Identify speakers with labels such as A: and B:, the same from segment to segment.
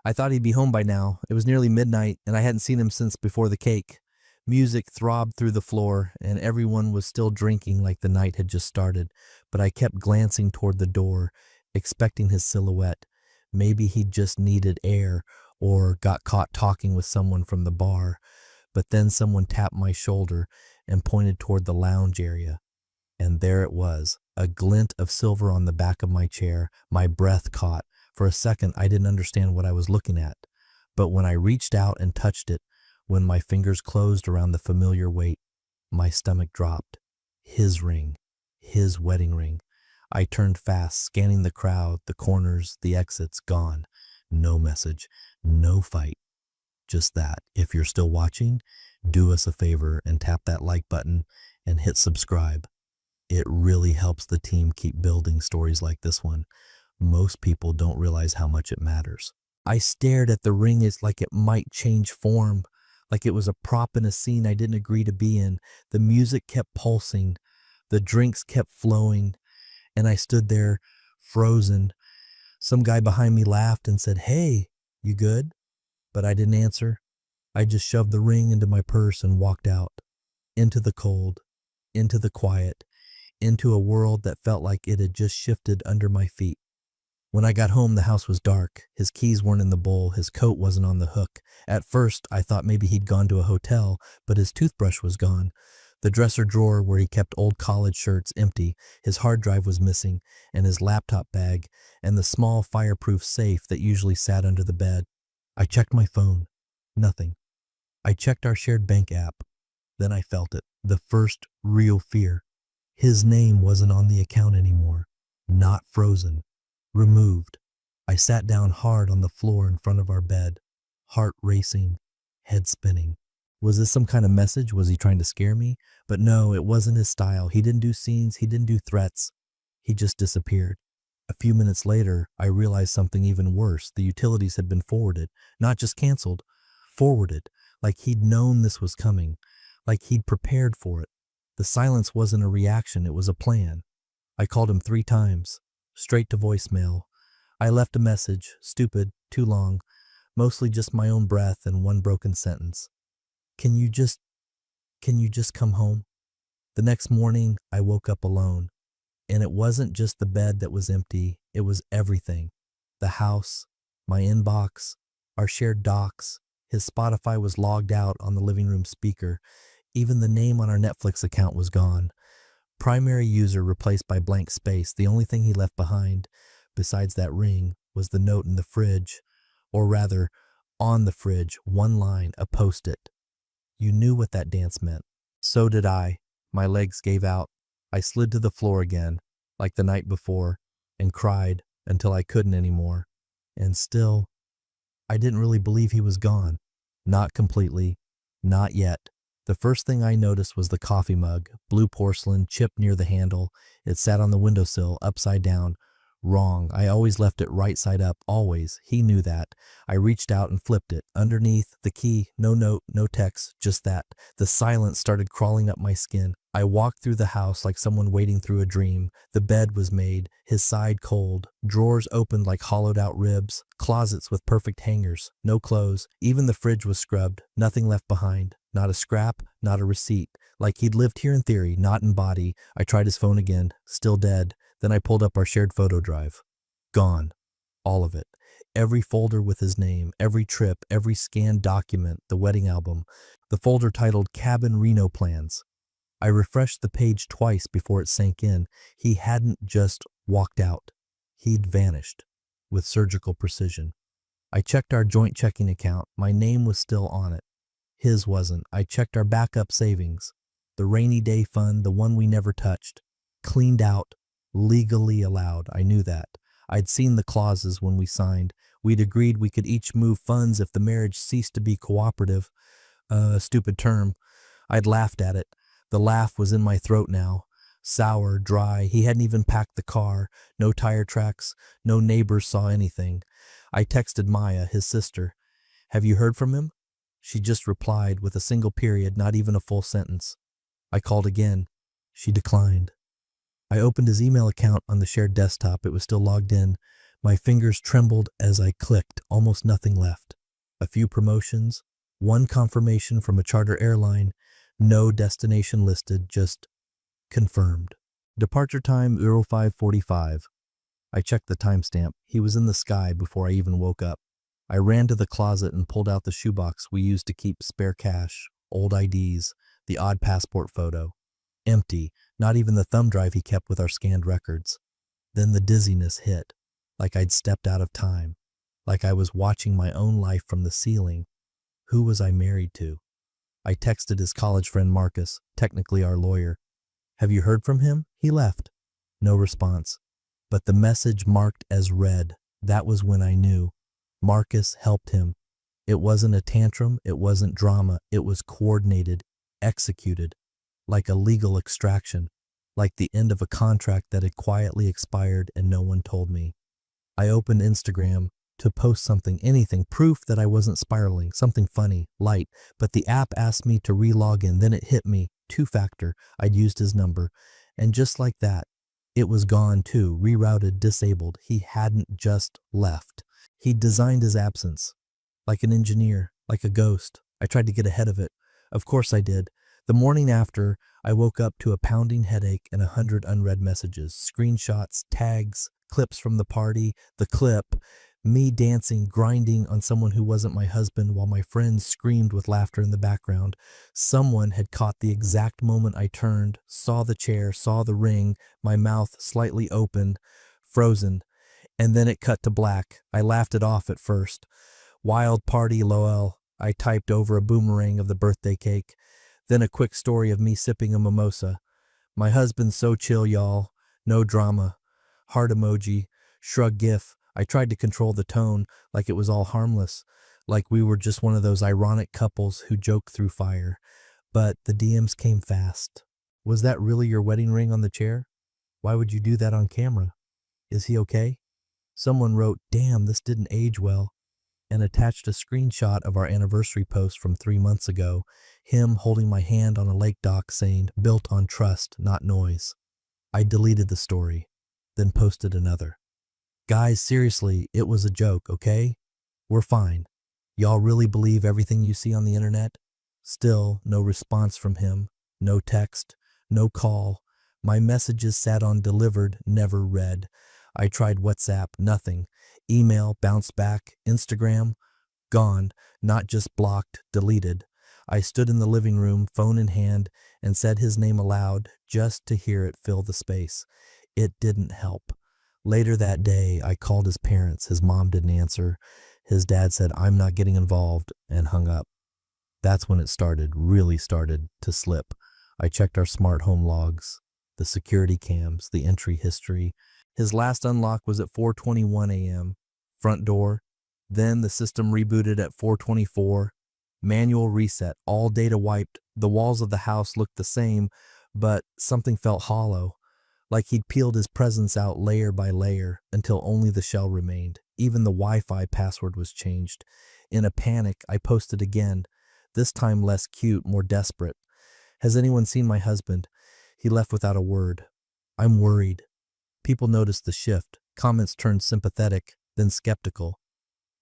A: I thought he'd be home by now. It was nearly midnight, and I hadn't seen him since before the cake. Music throbbed through the floor, and everyone was still drinking like the night had just started, but I kept glancing toward the door, expecting his silhouette. Maybe he just needed air or got caught talking with someone from the bar. But then someone tapped my shoulder and pointed toward the lounge area. And there it was, a glint of silver on the back of my chair. My breath caught. For a second, I didn't understand what I was looking at. But when I reached out and touched it, when my fingers closed around the familiar weight, my stomach dropped. His ring. His wedding ring. I turned fast, scanning the crowd, the corners, the exits, gone. No message. No fight. Just that. If you're still watching, do us a favor and tap that like button and hit subscribe. It really helps the team keep building stories like this one. Most people don't realize how much it matters. I stared at the ring as like it might change form, like it was a prop in a scene I didn't agree to be in. The music kept pulsing, the drinks kept flowing, and I stood there, frozen. Some guy behind me laughed and said, "Hey, you good?" But I didn't answer. I just shoved the ring into my purse and walked out, into the cold, into the quiet, into a world that felt like it had just shifted under my feet. When I got home, the house was dark. His keys weren't in the bowl. His coat wasn't on the hook. At first, I thought maybe he'd gone to a hotel, but his toothbrush was gone. The dresser drawer where he kept old college shirts empty. His hard drive was missing, and his laptop bag, and the small fireproof safe that usually sat under the bed. I checked my phone. Nothing. I checked our shared bank app. Then I felt it. The first real fear. His name wasn't on the account anymore. Not frozen. Removed. I sat down hard on the floor in front of our bed, heart racing, head spinning. Was this some kind of message? Was he trying to scare me? But no, it wasn't his style. He didn't do scenes. He didn't do threats. He just disappeared. A few minutes later, I realized something even worse. The utilities had been forwarded, not just canceled, forwarded, like he'd known this was coming, like he'd prepared for it. The silence wasn't a reaction, it was a plan. I called him 3 times. Straight to voicemail. I left a message, stupid, too long, mostly just my own breath and one broken sentence. Can you just come home? The next morning, I woke up alone, and it wasn't just the bed that was empty, it was everything. The house, my inbox, our shared docs. His Spotify was logged out on the living room speaker. Even the name on our Netflix account was gone. Primary user replaced by blank space. The only thing he left behind, besides that ring, was the note in the fridge. Or rather, on the fridge, one line, a post-it. You knew what that dance meant. So did I. My legs gave out. I slid to the floor again, like the night before, and cried until I couldn't anymore. And still, I didn't really believe he was gone. Not completely. Not yet. The first thing I noticed was the coffee mug, blue porcelain, chipped near the handle. It sat on the windowsill, upside down. Wrong. I always left it right side up, always. He knew that. I reached out and flipped it. Underneath, the key, no note, no text, just that. The silence started crawling up my skin. I walked through the house like someone wading through a dream. The bed was made, his side cold. Drawers opened like hollowed out ribs. Closets with perfect hangers. No clothes. Even the fridge was scrubbed. Nothing left behind. Not a scrap, not a receipt. Like he'd lived here in theory, not in body. I tried his phone again. Still dead. Then I pulled up our shared photo drive. Gone. All of it. Every folder with his name, every trip, every scanned document, the wedding album, the folder titled Cabin Reno Plans. I refreshed the page twice before it sank in. He hadn't just walked out. He'd vanished with surgical precision. I checked our joint checking account. My name was still on it. His wasn't. I checked our backup savings. The rainy day fund, the one we never touched. Cleaned out. Legally allowed. I knew that. I'd seen the clauses when we signed. We'd agreed we could each move funds if the marriage ceased to be cooperative. A stupid term. I'd laughed at it. The laugh was in my throat now. Sour, dry. He hadn't even packed the car. No tire tracks. No neighbors saw anything. I texted Maya, his sister. Have you heard from him? She just replied with a single period, not even a full sentence. I called again. She declined. I opened his email account on the shared desktop. It was still logged in, My fingers trembled as I clicked, almost nothing left. A few promotions, one confirmation from a charter airline, no destination listed, just confirmed. Departure time 05:45. I checked the timestamp. He was in the sky before I even woke up. I ran to the closet and pulled out the shoebox we used to keep spare cash, old IDs, the odd passport photo. Empty, not even the thumb drive he kept with our scanned records. Then the dizziness hit, like I'd stepped out of time, like I was watching my own life from the ceiling. Who was I married to? I texted his college friend Marcus, technically our lawyer. Have you heard from him? He left. No response. But the message marked as read, that was when I knew. Marcus helped him. It wasn't a tantrum, it wasn't drama, it was coordinated, executed, like a legal extraction, like the end of a contract that had quietly expired and no one told me. I opened Instagram to post something, anything, proof that I wasn't spiraling, something funny, light, but the app asked me to re-log in, then it hit me, two-factor, I'd used his number, and just like that, it was gone too, rerouted, disabled. He hadn't just left. He'd designed his absence, like an engineer, like a ghost. I tried to get ahead of it. Of course I did. The morning after, I woke up to a pounding headache and 100 unread messages, screenshots, tags, clips from the party, the clip, me dancing, grinding on someone who wasn't my husband while my friends screamed with laughter in the background. Someone had caught the exact moment I turned, saw the chair, saw the ring, my mouth slightly open, frozen, and then it cut to black. I laughed it off at first. Wild party, lol. I typed over a boomerang of the birthday cake. Then a quick story of me sipping a mimosa. My husband's so chill, y'all. No drama. Heart emoji. Shrug gif. I tried to control the tone, like it was all harmless, like we were just one of those ironic couples who joke through fire. But the DMs came fast. Was that really your wedding ring on the chair? Why would you do that on camera? Is he okay? Someone wrote, damn, this didn't age well, and attached a screenshot of our anniversary post from 3 months ago, him holding my hand on a lake dock saying, built on trust, not noise. I deleted the story, then posted another. Guys, seriously, it was a joke, okay? We're fine. Y'all really believe everything you see on the internet? Still, no response from him, no text, no call. My messages sat on delivered, never read. I tried WhatsApp, nothing. Email, bounced back. Instagram, gone, not just blocked, deleted. I stood in the living room, phone in hand, and said his name aloud just to hear it fill the space. It didn't help. Later that day, I called his parents. His mom didn't answer. His dad said, I'm not getting involved, and hung up. That's when it started, really started, to slip. I checked our smart home logs, the security cams, the entry history. His last unlock was at 4:21 a.m. Front door. Then the system rebooted at 4:24. Manual reset, all data wiped. The walls of the house looked the same, but something felt hollow. Like he'd peeled his presence out layer by layer until only the shell remained. Even the Wi-Fi password was changed. In a panic, I posted again, this time less cute, more desperate. Has anyone seen my husband? He left without a word. I'm worried. People noticed the shift. Comments turned sympathetic, then skeptical.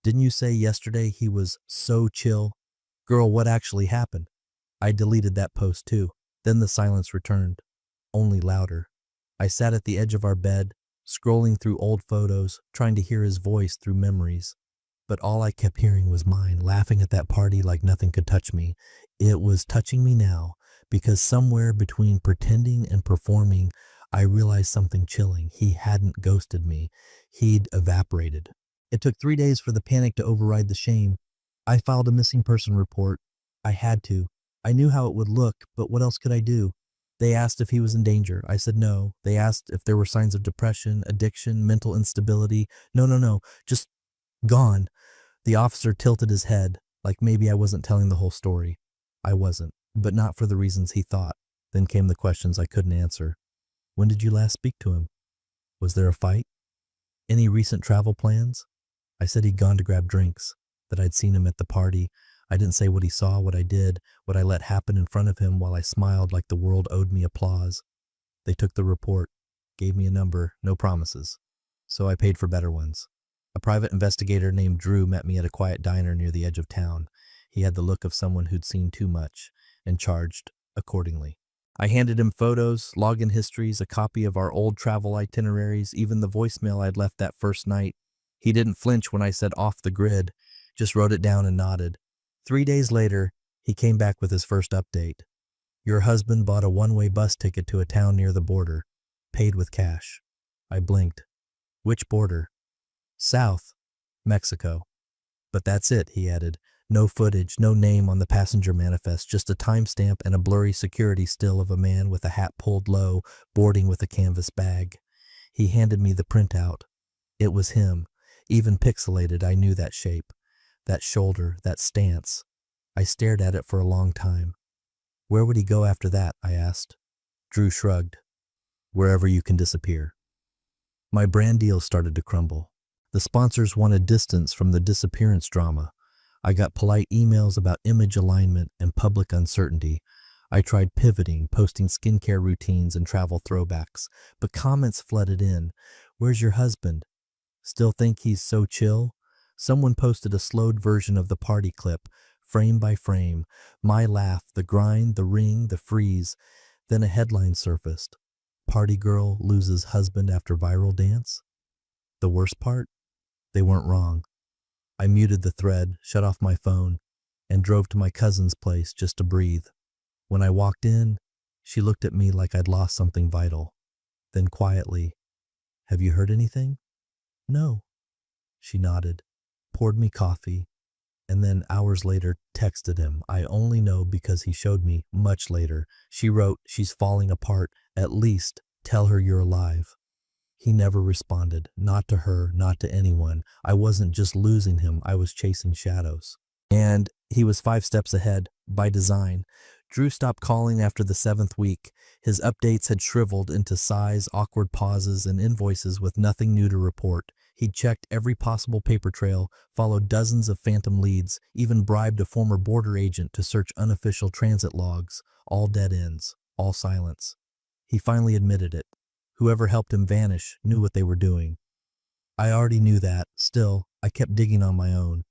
A: Didn't you say yesterday he was so chill? Girl, what actually happened? I deleted that post too. Then the silence returned, only louder. I sat at the edge of our bed, scrolling through old photos, trying to hear his voice through memories. But all I kept hearing was mine, laughing at that party like nothing could touch me. It was touching me now, because somewhere between pretending and performing, I realized something chilling. He hadn't ghosted me. He'd evaporated. It took 3 days for the panic to override the shame. I filed a missing person report. I had to. I knew how it would look, but what else could I do? They asked if he was in danger. I said no. They asked if there were signs of depression, addiction, mental instability. No, just gone. The officer tilted his head, like maybe I wasn't telling the whole story. I wasn't, but not for the reasons he thought. Then came the questions I couldn't answer. When did you last speak to him? Was there a fight? Any recent travel plans? I said he'd gone to grab drinks, that I'd seen him at the party. I didn't say what he saw, what I did, what I let happen in front of him while I smiled like the world owed me applause. They took the report, gave me a number, no promises. So I paid for better ones. A private investigator named Drew met me at a quiet diner near the edge of town. He had the look of someone who'd seen too much and charged accordingly. I handed him photos, login histories, a copy of our old travel itineraries, even the voicemail I'd left that first night. He didn't flinch when I said off the grid, just wrote it down and nodded. 3 days later, he came back with his first update. Your husband bought a one-way bus ticket to a town near the border, paid with cash. I blinked. Which border? South, Mexico. But that's it, he added. No footage, no name on the passenger manifest, just a timestamp and a blurry security still of a man with a hat pulled low, boarding with a canvas bag. He handed me the printout. It was him. Even pixelated, I knew that shape, that shoulder, that stance. I stared at it for a long time. Where would he go after that? I asked. Drew shrugged. Wherever you can disappear. My brand deal started to crumble. The sponsors wanted distance from the disappearance drama. I got polite emails about image alignment and public uncertainty. I tried pivoting, posting skincare routines and travel throwbacks, but comments flooded in. Where's your husband? Still think he's so chill? Someone posted a slowed version of the party clip, frame by frame. My laugh, the grind, the ring, the freeze. Then a headline surfaced. Party girl loses husband after viral dance? The worst part? They weren't wrong. I muted the thread, shut off my phone, and drove to my cousin's place just to breathe. When I walked in, she looked at me like I'd lost something vital. Then quietly, have you heard anything? No. She nodded, poured me coffee, and then hours later texted him. I only know because he showed me much later. She wrote, she's falling apart. At least tell her you're alive. He never responded, not to her, not to anyone. I wasn't just losing him, I was chasing shadows. And he was 5 steps ahead, by design. Drew stopped calling after the 7th week. His updates had shriveled into sighs, awkward pauses, and invoices with nothing new to report. He'd checked every possible paper trail, followed dozens of phantom leads, even bribed a former border agent to search unofficial transit logs. All dead ends, all silence. He finally admitted it. Whoever helped him vanish knew what they were doing. I already knew that. Still, I kept digging on my own.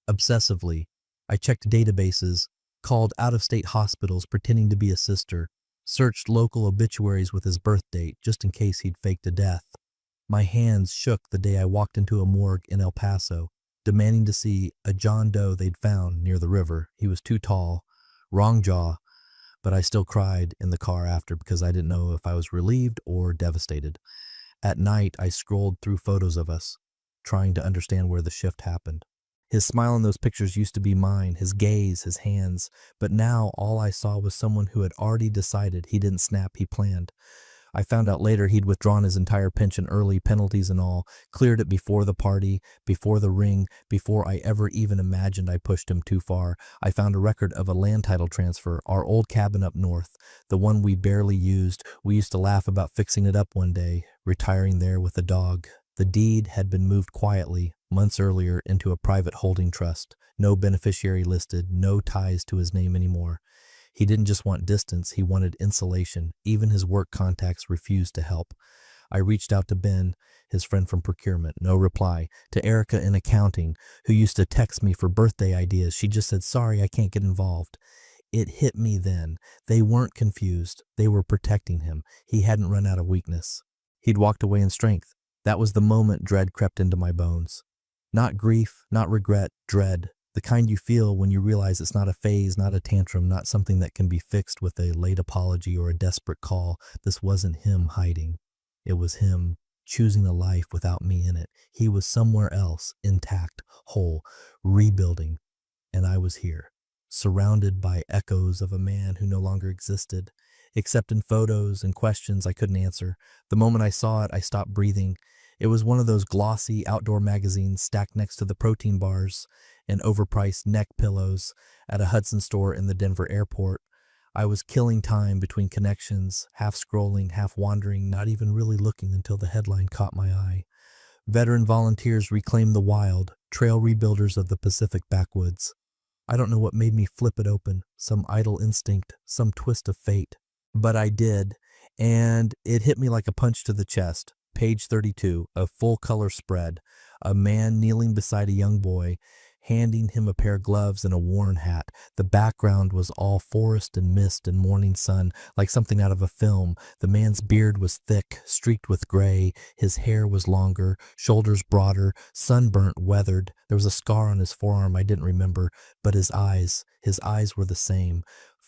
A: Obsessively. I checked databases, called out-of-state hospitals pretending to be a sister, searched local obituaries with his birth date just in case he'd faked a death. My hands shook the day I walked into a morgue in El Paso, demanding to see a John Doe they'd found near the river. He was too tall, wrong jaw, but I still cried in the car after because I didn't know if I was relieved or devastated. At night, I scrolled through photos of us, trying to understand where the shift happened. His smile in those pictures used to be mine, his gaze, his hands, but now all I saw was someone who had already decided. He didn't snap, he planned. I found out later he'd withdrawn his entire pension early, penalties and all, cleared it before the party, before the ring, before I ever even imagined I pushed him too far. I found a record of a land title transfer, our old cabin up north, the one we barely used. We used to laugh about fixing it up one day, retiring there with a dog. The deed had been moved quietly, months earlier, into a private holding trust. No beneficiary listed, no ties to his name anymore. He didn't just want distance, he wanted insulation. Even his work contacts refused to help. I reached out to Ben, his friend from procurement, no reply. To Erica in accounting, who used to text me for birthday ideas, she just said, sorry, I can't get involved. It hit me then. They weren't confused. They were protecting him. He hadn't run out of weakness. He'd walked away in strength. That was the moment dread crept into my bones. Not grief, not regret, dread. The kind you feel when you realize it's not a phase, not a tantrum, not something that can be fixed with a late apology or a desperate call. This wasn't him hiding. It was him choosing a life without me in it. He was somewhere else, intact, whole, rebuilding. And I was here, surrounded by echoes of a man who no longer existed, except in photos and questions I couldn't answer. The moment I saw it, I stopped breathing. It was one of those glossy outdoor magazines stacked next to the protein bars and overpriced neck pillows at a Hudson store in the Denver airport. I was killing time between connections, half scrolling, half wandering, not even really looking until the headline caught my eye. Veteran volunteers reclaim the wild, trail rebuilders of the Pacific backwoods. I don't know what made me flip it open, some idle instinct, some twist of fate. But I did, and it hit me like a punch to the chest. Page 32, a full-color spread. A man kneeling beside a young boy, handing him a pair of gloves and a worn hat. The background was all forest and mist and morning sun, like something out of a film. The man's beard was thick, streaked with gray. His hair was longer, shoulders broader, sunburnt, weathered. There was a scar on his forearm I didn't remember, but his eyes were the same.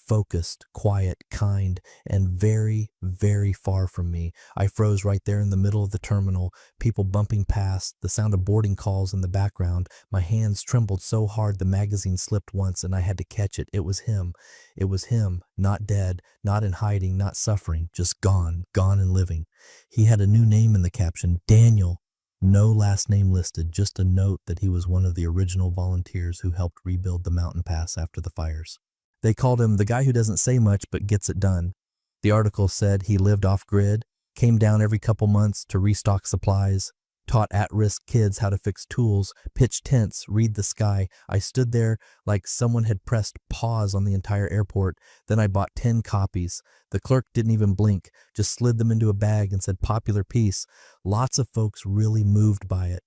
A: Focused, quiet, kind, and very, very far from me. I froze right there in the middle of the terminal, people bumping past, the sound of boarding calls in the background. My hands trembled so hard the magazine slipped once and I had to catch it. It was him. It was him, not dead, not in hiding, not suffering, just gone, gone and living. He had a new name in the caption, Daniel. No last name listed, just a note that he was one of the original volunteers who helped rebuild the mountain pass after the fires. They called him the guy who doesn't say much but gets it done. The article said he lived off-grid, came down every couple months to restock supplies, taught at-risk kids how to fix tools, pitch tents, read the sky. I stood there like someone had pressed pause on the entire airport. Then I bought 10 copies. The clerk didn't even blink, just slid them into a bag and said popular piece. Lots of folks really moved by it.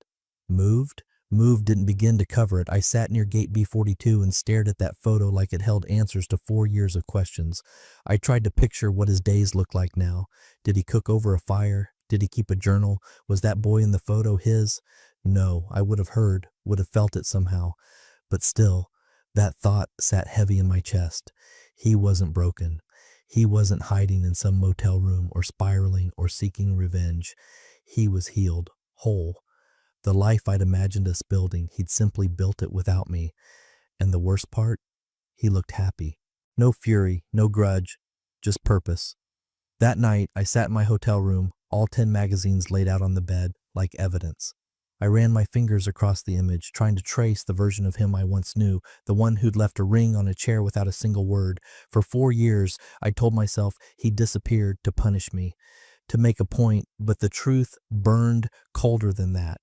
A: Moved? Moved didn't begin to cover it. I sat near gate B42 and stared at that photo like it held answers to 4 years of questions. I tried to picture what his days looked like now. Did he cook over a fire? Did he keep a journal? Was that boy in the photo his? No, I would have heard, would have felt it somehow. But still, that thought sat heavy in my chest. He wasn't broken. He wasn't hiding in some motel room or spiraling or seeking revenge. He was healed, whole. The life I'd imagined us building, he'd simply built it without me. And the worst part? He looked happy. No fury, no grudge, just purpose. That night, I sat in my hotel room, all 10 magazines laid out on the bed, like evidence. I ran my fingers across the image, trying to trace the version of him I once knew, the one who'd left a ring on a chair without a single word. For 4 years, I told myself he'd disappeared to punish me, to make a point, but the truth burned colder than that.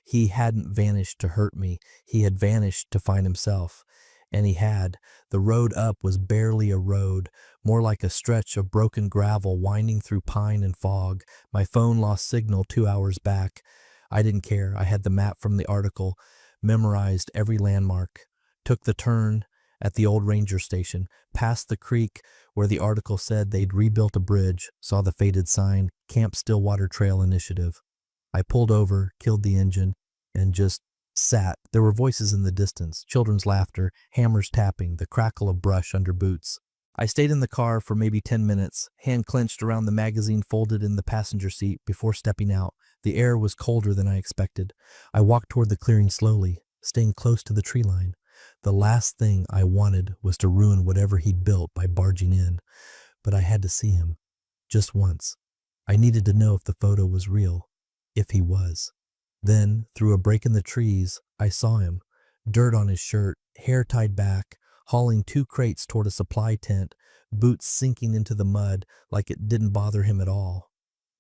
A: He hadn't vanished to hurt me. He had vanished to find himself. And he had. The road up was barely a road, more like a stretch of broken gravel winding through pine and fog. My phone lost signal 2 hours back. I didn't care. I had the map from the article, memorized every landmark, took the turn at the old ranger station, passed the creek where the article said they'd rebuilt a bridge, saw the faded sign, Camp Stillwater Trail Initiative. I pulled over, killed the engine, and just sat. There were voices in the distance, children's laughter, hammers tapping, the crackle of brush under boots. I stayed in the car for maybe 10 minutes, hand clenched around the magazine folded in the passenger seat before stepping out. The air was colder than I expected. I walked toward the clearing slowly, staying close to the tree line. The last thing I wanted was to ruin whatever he'd built by barging in. But I had to see him. Just once. I needed to know if the photo was real. If he was. Then, through a break in the trees, I saw him. Dirt on his shirt, hair tied back, hauling 2 crates toward a supply tent, boots sinking into the mud like it didn't bother him at all.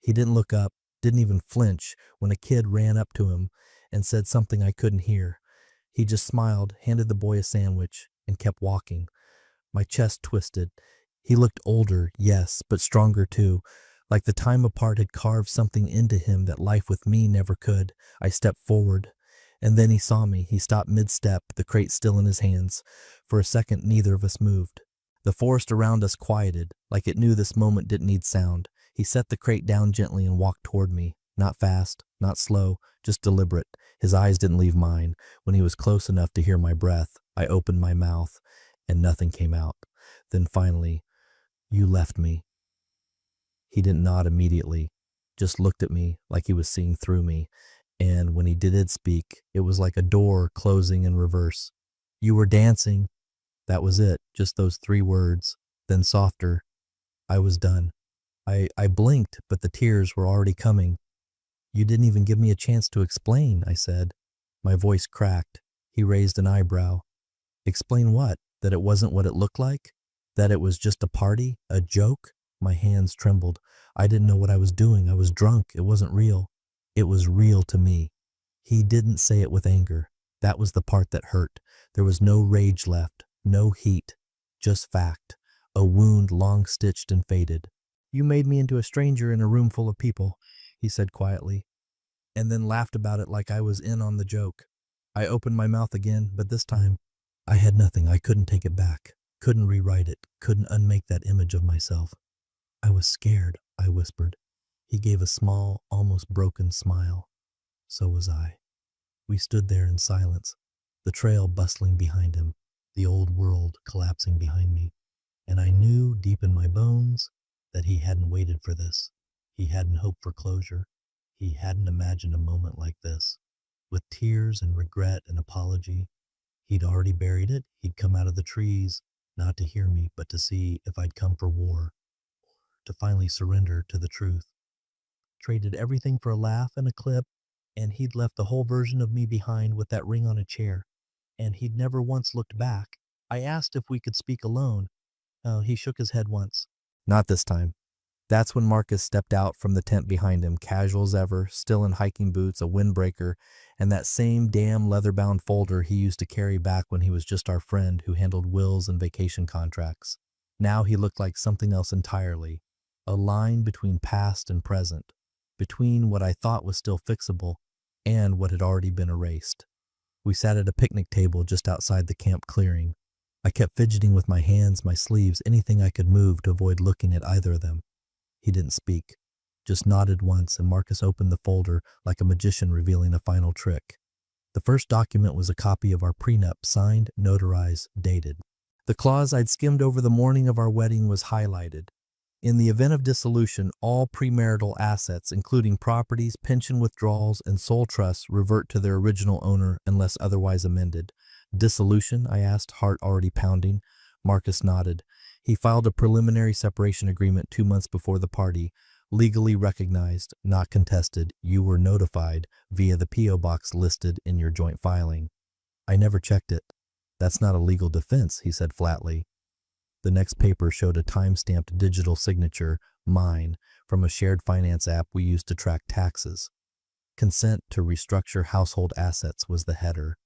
A: He didn't look up, didn't even flinch when a kid ran up to him and said something I couldn't hear. He just smiled, handed the boy a sandwich, and kept walking. My chest twisted. He looked older, yes, but stronger too. Like the time apart had carved something into him that life with me never could. I stepped forward, and then he saw me. He stopped mid-step, the crate still in his hands. For a second, neither of us moved. The forest around us quieted, like it knew this moment didn't need sound. He set the crate down gently and walked toward me. Not fast, not slow, just deliberate. His eyes didn't leave mine. When he was close enough to hear my breath, I opened my mouth, and nothing came out. Then finally, "You left me." He didn't nod immediately, just looked at me like he was seeing through me, and when he did speak, it was like a door closing in reverse. "You were dancing." That was it, just those 3 words. Then softer, "I was done." I blinked, but the tears were already coming. "You didn't even give me a chance to explain," I said. My voice cracked. He raised an eyebrow. "Explain what? That it wasn't what it looked like? That it was just a party? A joke?" My hands trembled. I didn't know what I was doing. I was drunk. It wasn't real. It was real to me. He didn't say it with anger. That was the part that hurt. There was no rage left, no heat, just fact. A wound long stitched and faded. "You made me into a stranger in a room full of people." he said quietly, and then laughed about it like I was in on the joke. I opened my mouth again, but this time I had nothing. I couldn't take it back, couldn't rewrite it, couldn't unmake that image of myself. I was scared, I whispered. He gave a small, almost broken smile. So was I. We stood there in silence, the trail bustling behind him, the old world collapsing behind me. And I knew deep in my bones that he hadn't waited for this. He hadn't hoped for closure. He hadn't imagined a moment like this. With tears and regret and apology, he'd already buried it. He'd come out of the trees, not to hear me, but to see if I'd come for war, to finally surrender to the truth. Traded everything for a laugh and a clip, and he'd left the whole version of me behind with that ring on a chair, and he'd never once looked back. I asked if we could speak alone. Oh, he shook his head once. Not this time. That's when Marcus stepped out from the tent behind him, casual as ever, still in hiking boots, a windbreaker, and that same damn leather-bound folder he used to carry back when he was just our friend who handled wills and vacation contracts. Now he looked like something else entirely, a line between past and present, between what I thought was still fixable and what had already been erased. We sat at a picnic table just outside the camp clearing. I kept fidgeting with my hands, my sleeves, anything I could move to avoid looking at either of them. He didn't speak, just nodded once, and Marcus opened the folder like a magician revealing a final trick. The first document was a copy of our prenup, signed, notarized, dated. The clause I'd skimmed over the morning of our wedding was highlighted. In the event of dissolution, all premarital assets, including properties, pension withdrawals, and sole trusts, revert to their original owner unless otherwise amended. Dissolution? I asked, heart already pounding. Marcus nodded. He filed a preliminary separation agreement 2 months before the party, legally recognized, not contested. You were notified via the P.O. box listed in your joint filing. I never checked it. That's not a legal defense, he said flatly. The next paper showed a time-stamped digital signature, mine, from a shared finance app we used to track taxes. Consent to restructure household assets was the header.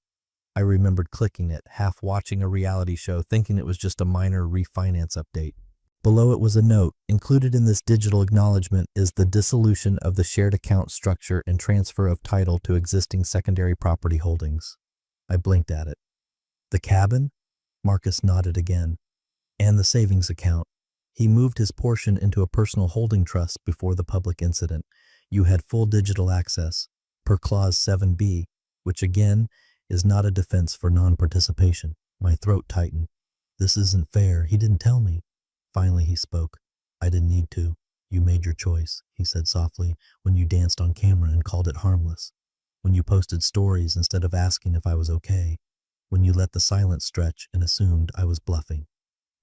A: I remembered clicking it, half watching a reality show, thinking it was just a minor refinance update. Below it was a note. Included in this digital acknowledgement is the dissolution of the shared account structure and transfer of title to existing secondary property holdings. I blinked at it. The cabin? Marcus nodded again. And the savings account. He moved his portion into a personal holding trust before the public incident. You had full digital access, per Clause 7B, which again is not a defense for non-participation. My throat tightened. This isn't fair. He didn't tell me. Finally he spoke. I didn't need to. You made your choice, he said softly, when you danced on camera and called it harmless. When you posted stories instead of asking if I was okay. When you let the silence stretch and assumed I was bluffing.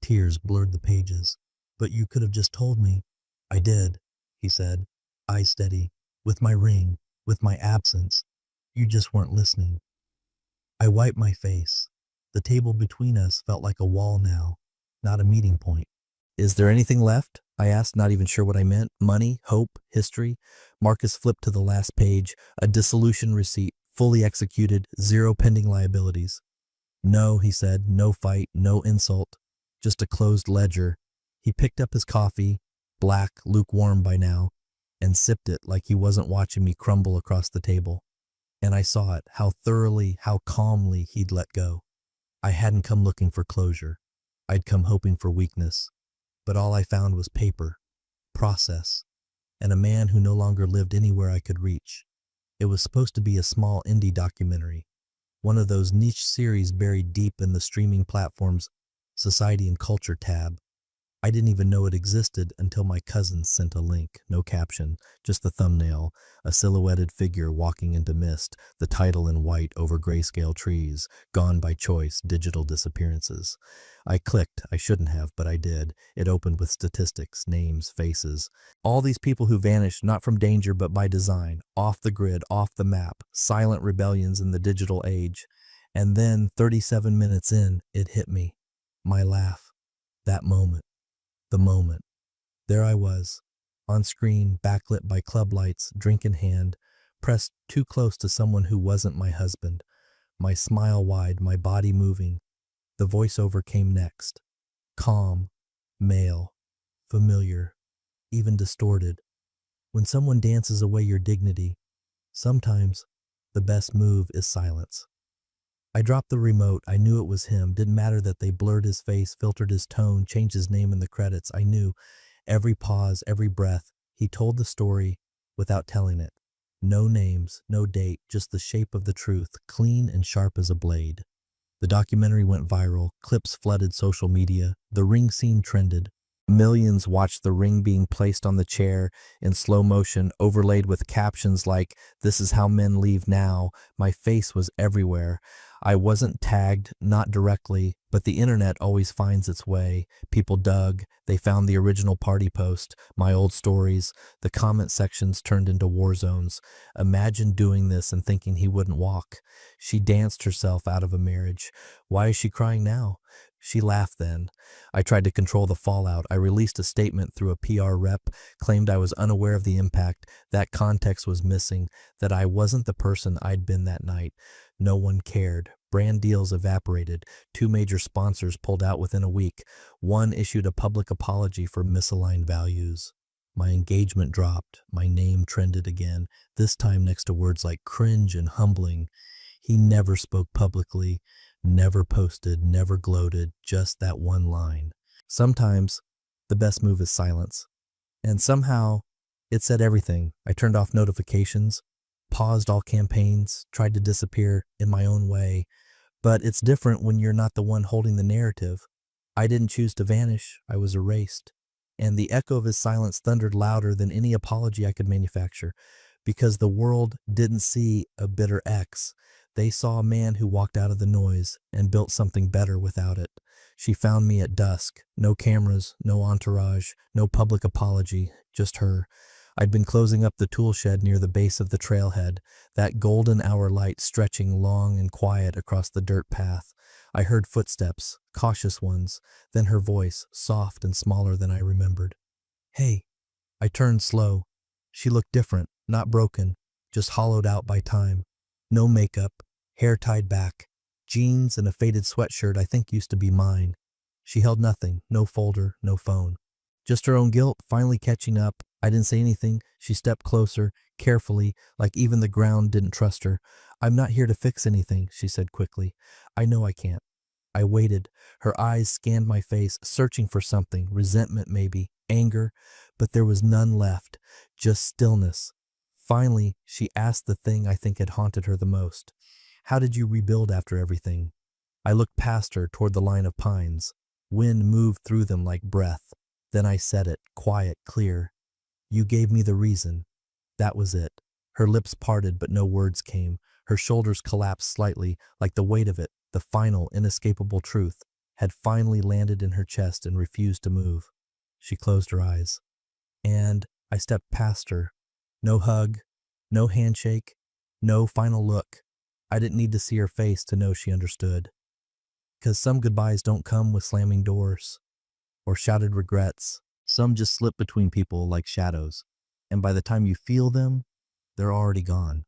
A: Tears blurred the pages. But you could have just told me. I did, he said, eyes steady, with my ring, with my absence. You just weren't listening. I wiped my face. The table between us felt like a wall now, not a meeting point. Is there anything left? I asked, not even sure what I meant. Money, hope, history? Marcus flipped to the last page, a dissolution receipt, fully executed, 0 pending liabilities. No, he said, no fight, no insult, just a closed ledger. He picked up his coffee, black, lukewarm by now, and sipped it like he wasn't watching me crumble across the table. And I saw it, how thoroughly, how calmly he'd let go. I hadn't come looking for closure. I'd come hoping for weakness. But all I found was paper, process, and a man who no longer lived anywhere I could reach. It was supposed to be a small indie documentary, one of those niche series buried deep in the streaming platform's Society and Culture tab. I didn't even know it existed until my cousin sent a link. No caption, just the thumbnail, a silhouetted figure walking into mist, the title in white over grayscale trees, Gone by Choice, Digital Disappearances. I clicked. I shouldn't have, but I did. It opened with statistics, names, faces. All these people who vanished not from danger but by design, off the grid, off the map, silent rebellions in the digital age. And then, 37 minutes in, it hit me. My laugh. That moment. The moment. There I was, on screen, backlit by club lights, drink in hand, pressed too close to someone who wasn't my husband, my smile wide, my body moving. The voiceover came next. Calm, male, familiar, even distorted. When someone dances away your dignity, sometimes the best move is silence. I dropped the remote. I knew it was him. Didn't matter that they blurred his face, filtered his tone, changed his name in the credits. I knew every pause, every breath. He told the story without telling it. No names, no date, just the shape of the truth, clean and sharp as a blade. The documentary went viral, clips flooded social media, the ring scene trended. Millions watched the ring being placed on the chair in slow motion, overlaid with captions like, "This is how men leave now." My face was everywhere. I wasn't tagged, not directly, but the internet always finds its way. People dug, they found the original party post, my old stories, the comment sections turned into war zones. Imagine doing this and thinking he wouldn't walk. She danced herself out of a marriage. Why is she crying now? She laughed then. I tried to control the fallout. I released a statement through a PR rep, claimed I was unaware of the impact, that context was missing, that I wasn't the person I'd been that night. No one cared. Brand deals evaporated. 2 major sponsors pulled out within a week. One issued a public apology for misaligned values. My engagement dropped. My name trended again, this time next to words like cringe and humbling. He never spoke publicly, never posted, never gloated, just that one line. Sometimes the best move is silence. And somehow it said everything. I turned off notifications, paused all campaigns, tried to disappear in my own way. But it's different when you're not the one holding the narrative. I didn't choose to vanish. I was erased. And the echo of his silence thundered louder than any apology I could manufacture, because the world didn't see a bitter ex. They saw a man who walked out of the noise and built something better without it. She found me at dusk. No cameras, no entourage, no public apology, just her. I'd been closing up the tool shed near the base of the trailhead, that golden hour light stretching long and quiet across the dirt path. I heard footsteps, cautious ones, then her voice, soft and smaller than I remembered. "Hey." I turned slow. She looked different, not broken, just hollowed out by time. No makeup, hair tied back, jeans and a faded sweatshirt I think used to be mine. She held nothing, no folder, no phone. Just her own guilt finally catching up. I didn't say anything. She stepped closer, carefully, like even the ground didn't trust her. "I'm not here to fix anything," she said quickly. "I know I can't." I waited. Her eyes scanned my face, searching for something, resentment maybe, anger, but there was none left, just stillness. Finally, she asked the thing I think had haunted her the most. "How did you rebuild after everything?" I looked past her toward the line of pines. Wind moved through them like breath. Then I said it, quiet, clear. "You gave me the reason." That was it. Her lips parted, but no words came. Her shoulders collapsed slightly, like the weight of it, the final, inescapable truth, had finally landed in her chest and refused to move. She closed her eyes. And I stepped past her. No hug, no handshake, no final look. I didn't need to see her face to know she understood. Because some goodbyes don't come with slamming doors or shouted regrets. Some just slip between people like shadows. And by the time you feel them, they're already gone.